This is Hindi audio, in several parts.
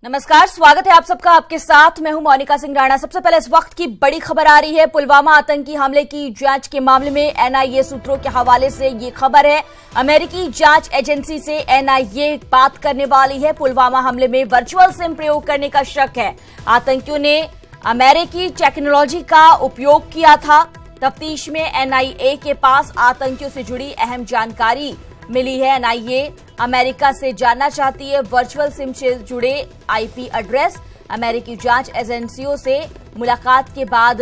नमस्कार, स्वागत है आप सबका। आपके साथ मैं हूं मोनिका सिंह राणा। सबसे पहले इस वक्त की बड़ी खबर आ रही है। पुलवामा आतंकी हमले की जांच के मामले में एनआईए सूत्रों के हवाले से ये खबर है। अमेरिकी जांच एजेंसी से एनआईए बात करने वाली है। पुलवामा हमले में वर्चुअल सिम प्रयोग करने का शक है। आतंकियों ने अमेरिकी टेक्नोलॉजी का उपयोग किया था। तफ्तीश में एनआईए के पास आतंकियों से जुड़ी अहम जानकारी मिली है। एनआईए अमेरिका से जानना चाहती है वर्चुअल सिम से जुड़े आईपी एड्रेस। अमेरिकी जांच एजेंसियों से मुलाकात के बाद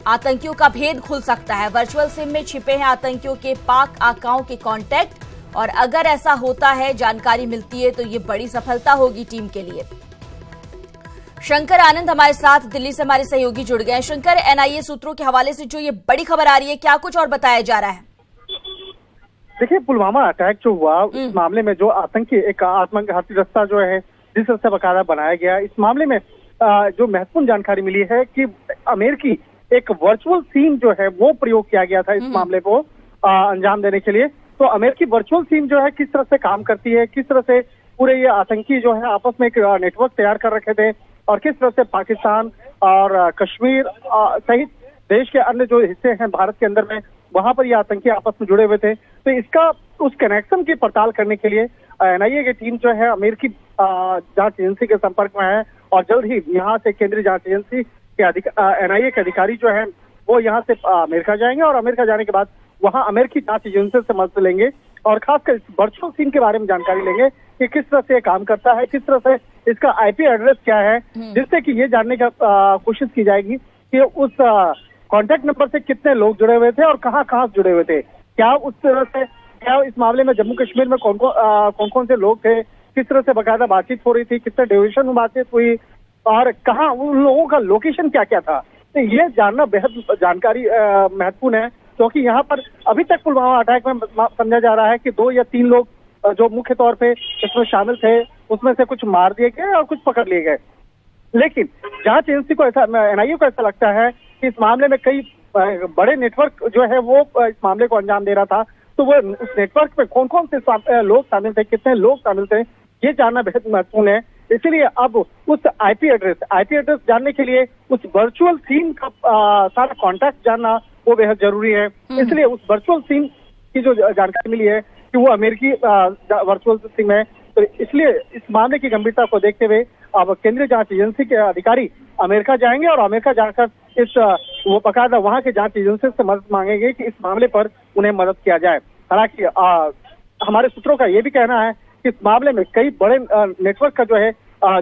आतंकियों का भेद खुल सकता है। वर्चुअल सिम में छिपे हैं आतंकियों के पाक आकाओं के कॉन्टैक्ट, और अगर ऐसा होता है, जानकारी मिलती है, तो ये बड़ी सफलता होगी टीम के लिए। शंकर आनंद हमारे साथ दिल्ली से हमारे सहयोगी जुड़ गए हैं। शंकर, एनआईए सूत्रों के हवाले से जो ये बड़ी खबर आ रही है, क्या कुछ और बताया जा रहा है? देखिए, पुलवामा अटैक जो हुआ उस मामले में जो आतंकी एक आत्मघाती रास्ता जो है जिस रास्ते बकायदा बनाया गया, इस मामले में जो महत्वपूर्ण जानकारी मिली है कि अमेरिकी एक वर्चुअल सिम जो है वो प्रयोग किया गया था इस मामले को अंजाम देने के लिए। तो अमेरिकी वर्चुअल सिम जो है किस तरह से काम करती है, किस तरह से पूरे ये आतंकी जो है आपस में एक नेटवर्क तैयार कर रखे थे, और किस तरह से पाकिस्तान और कश्मीर सहित देश के अन्य जो हिस्से हैं भारत के अंदर में, वहां पर ये आतंकी आपस में जुड़े हुए थे। तो इसका उस कनेक्शन की पड़ताल करने के लिए एनआईए की टीम जो है अमेरिकी जांच एजेंसी के संपर्क में है, और जल्द ही यहाँ से केंद्रीय जांच एजेंसी के एनआईए के अधिकारी जो है वो यहाँ से अमेरिका जाएंगे, और अमेरिका जाने के बाद वहाँ अमेरिकी जांच एजेंसी से मदद लेंगे, और खासकर वर्चुअल सिम के बारे में जानकारी लेंगे कि किस तरह से काम करता है, किस तरह से इसका आईपी एड्रेस क्या है, जिससे कि ये जानने का कोशिश की जाएगी कि उस कॉन्टैक्ट नंबर से कितने लोग जुड़े हुए थे और कहाँ कहाँ जुड़े हुए थे। क्या उस तरह से क्या इस मामले में जम्मू कश्मीर में कौन कौन से लोग थे, किस तरह से बाकायदा बातचीत हो रही थी, कितने डिवीजन में बातचीत हुई, और कहाँ उन लोगों का लोकेशन क्या क्या था। तो ये जानना बेहद जानकारी महत्वपूर्ण है, क्योंकि यहाँ पर अभी तक पुलवामा अटैक में समझा जा रहा है कि 2 या 3 लोग जो मुख्य तौर पे इसमें शामिल थे, उसमें से कुछ मार दिए गए और कुछ पकड़ लिए गए। लेकिन जांच एजेंसी को ऐसा, एनआईए को ऐसा लगता है कि इस मामले में कई बड़े नेटवर्क जो है वो इस मामले को अंजाम दे रहा था। तो वो उस नेटवर्क में कौन कौन से लोग शामिल थे, कितने लोग शामिल थे, ये जानना बेहद महत्वपूर्ण है। इसीलिए अब उस आईपी एड्रेस जानने के लिए उस वर्चुअल सिम का सारा कॉन्टैक्ट जानना वो बेहद जरूरी है। इसलिए उस वर्चुअल सिम की जो जानकारी मिली है कि वो अमेरिकी वर्चुअल सिम है, तो इसलिए इस मामले की गंभीरता को देखते हुए अब केंद्रीय जांच एजेंसी के अधिकारी अमेरिका जाएंगे, और अमेरिका जाकर वो बकायदा वहां के जांच एजेंसी से मदद मांगेंगे कि इस मामले पर उन्हें मदद किया जाए। हालांकि हमारे सूत्रों का ये भी कहना है कि इस मामले में कई बड़े नेटवर्क का जो है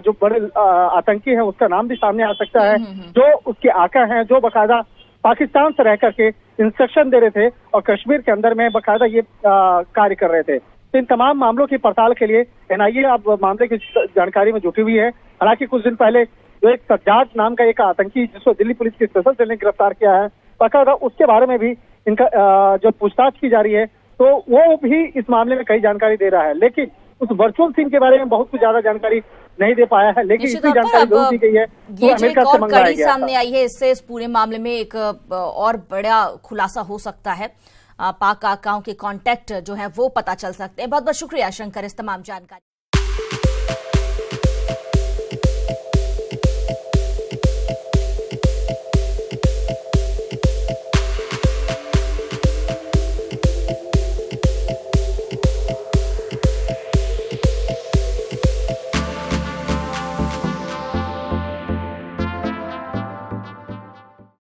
जो बड़े आतंकी है उसका नाम भी सामने आ सकता है, जो उसके आका हैं, जो बकायदा पाकिस्तान से रह करके इंस्ट्रक्शन दे रहे थे और कश्मीर के अंदर में बकायदा ये कार्य कर रहे थे। तो इन तमाम मामलों की पड़ताल के लिए एनआईए अब मामले की जानकारी में जुटी हुई है। हालांकि कुछ दिन पहले जो एक सज्जाद नाम का एक आतंकी जिसको दिल्ली पुलिस की स्पेशल सेल ने गिरफ्तार किया है, बकायदा उसके बारे में भी इनका जो पूछताछ की जा रही है, तो वो भी इस मामले में कई जानकारी दे रहा है। लेकिन उस वर्चुअल सिम के बारे में बहुत कुछ ज्यादा जानकारी नहीं दे पाया है, लेकिन इतनी जानकारी जरूर दी गई है कि अमेरिका से मंगाया गया सामने आई है। इससे इस पूरे मामले में एक और बड़ा खुलासा हो सकता है। पाक आकाओं के कॉन्टैक्ट जो है वो पता चल सकते हैं। बहुत बहुत शुक्रिया शंकर इस तमाम जानकारी।